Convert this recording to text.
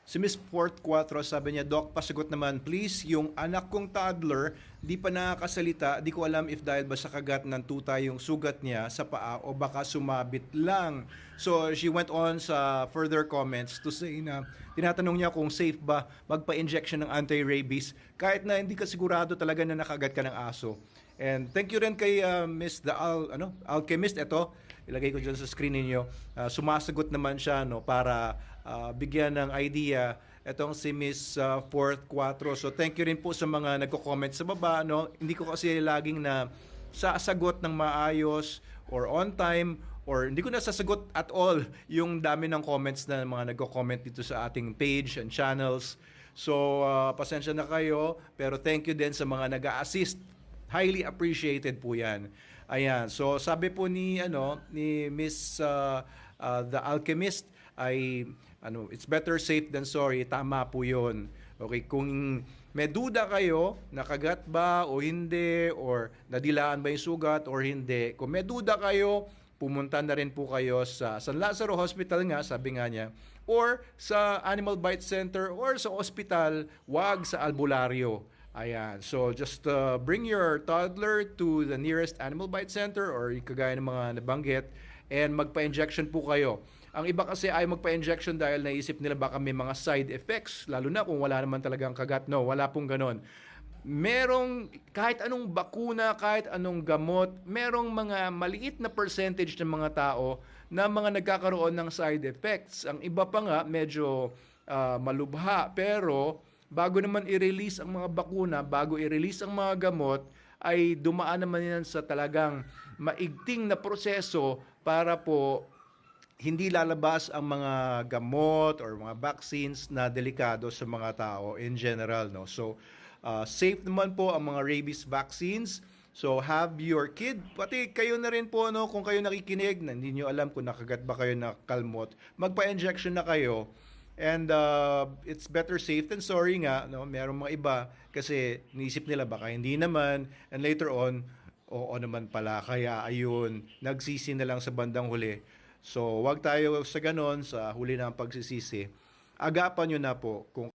Si Miss Fort 4, sabi niya, Doc, pasagot naman, please, yung anak kong toddler, di pa nakakasalita, di ko alam if dahil ba sa kagat ng tuta yung sugat niya sa paa o baka sumabit lang. So, she went on sa further comments to say na, tinatanong niya kung safe ba magpa-injection ng anti-rabies kahit na hindi ka sigurado talaga na nakagat ka ng aso. And thank you rin kay Miss the Alchemist. Ito, ilagay ko dyan sa screen ninyo. Sumasagot naman siya no, para bigyan ng idea itong si Miss Fourth Quatro. So thank you rin po sa mga nagko-comment sa baba. No? Hindi ko kasi laging na sasagot ng maayos or on time or hindi ko na sasagot at all yung dami ng comments na mga nagko-comment dito sa ating page and channels. So pasensya na kayo pero thank you din sa mga nag-a-assist. Highly appreciated po 'yan. Ayan. So sabi po ni Miss The Alchemist ay it's better safe than sorry. Tama po 'yon. Okay, kung may duda kayo, nakagat ba o hindi or nadilaan ba yung sugat or hindi. Kung may duda kayo, pumunta na rin po kayo sa San Lazaro Hospital nga, sabi nga niya, or sa Animal Bite Center or sa ospital, wag sa albularyo. Ayan. So, just bring your toddler to the nearest Animal Bite Center or kagaya ng mga nabanggit and magpa-injection po kayo. Ang iba kasi ay magpa-injection dahil naisip nila baka may mga side effects, lalo na kung wala naman talagang kagat. No, wala pong ganon. Merong kahit anong bakuna, kahit anong gamot, merong mga maliit na percentage ng mga tao na mga nagkakaroon ng side effects. Ang iba pa nga medyo malubha pero bago naman i-release ang mga bakuna, bago i-release ang mga gamot, ay dumaan naman yan sa talagang maigting na proseso para po hindi lalabas ang mga gamot or mga vaccines na delikado sa mga tao in general. No? So, safe naman po ang mga rabies vaccines. So, have your kid, pati kayo na rin po, no, kung kayo nakikinig, na hindi nyo alam kung nakagat ba kayo na kalmot, magpa-injection na kayo. And it's better safe than sorry nga, no? Merong mga iba kasi niisip nila baka hindi naman and later on, oo naman pala. Kaya ayun, nagsisi na lang sa bandang huli. So, wag tayo sa ganon, sa huli ng pagsisisi. Agapan nyo na po kung